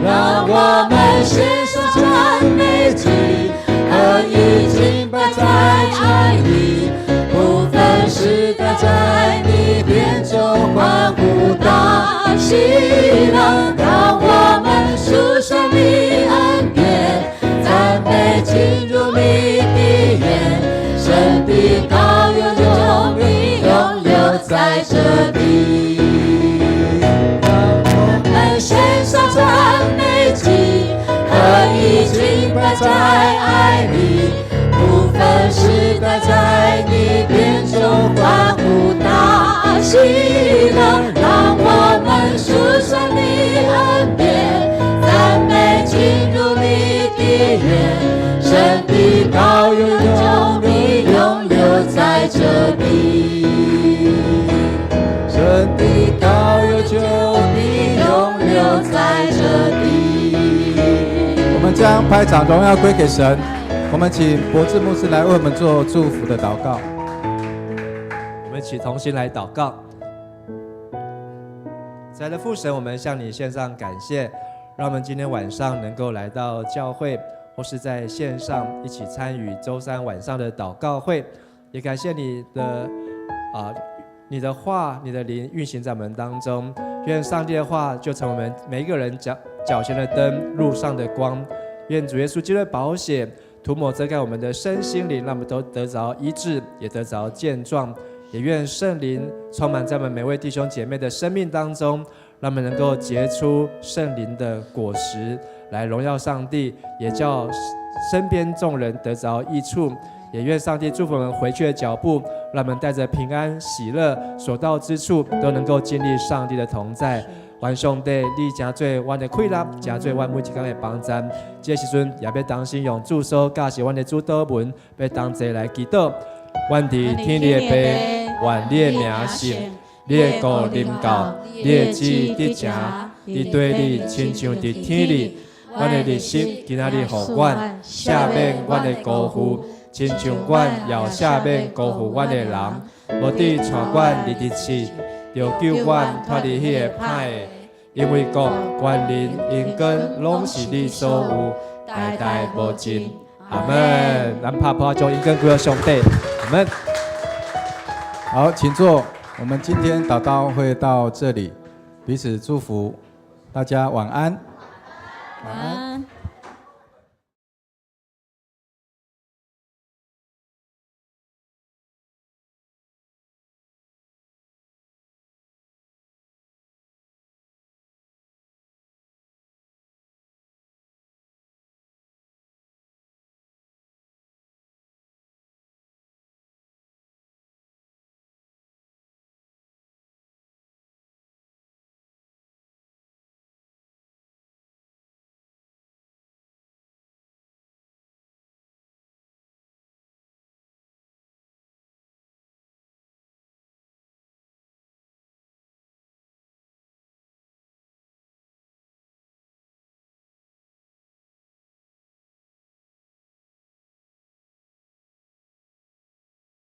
让我们献上赞美祭，合一敬拜在爱里，不分时代在你殿中欢呼大喜乐。让我们数上你恩典，赞美进入你的眼，神的高永永你永留在这里。让我们献上赞美祭，合一敬拜在爱里，不分时代在你殿中欢呼大喜乐。让我们数上你恩典，赞美进入你的眼，神的高永永你永留在这里，神的高永永你永留在这里。我们将拍掌荣耀归给神。我们请柏志牧师来为我们做祝福的祷告。我们一起同心来祷告。亲爱的父神，我们向你献上感谢，让我们今天晚上能够来到教会，或是在线上一起参与周三晚上的祷告会。也感谢你的你的话、你的灵运行在我们当中。愿上帝的话就成为我们每一个人脚前的灯，路上的光。愿主耶稣基督的宝血涂抹遮盖我们的身心灵，让我们都得着医治，也得着健壮。也愿圣灵充满在我们每位弟兄姐妹的生命当中，让我们能够结出圣灵的果实，来荣耀上帝，也叫身边众人得着益处。也愿上帝祝福我们回去的脚步，让我们带着平安喜乐，所到之处都能够经历上帝的同在。愿上帝你真做阮的快乐，真做阮每一天的帮助。这时阵也要当心用祝寿，教是阮的主祷文，要同齐来祈祷。阮伫天里的爸，愿你的名圣，你的国临到，你的旨意得成，伫地里亲像伫天里。阮的日食今仔日予阮，赦免阮的辜负，亲像阮也赦免辜负阮的人，无伫带阮入地市，就救阮脱离迄个歹的。因为国、权力、荣光，拢是你所有，代代无尽。阿门。咱拍拍将荣光归给上帝。阿门。好，请坐。我们今天祷告会到这里，彼此祝福，大家晚安。晚安。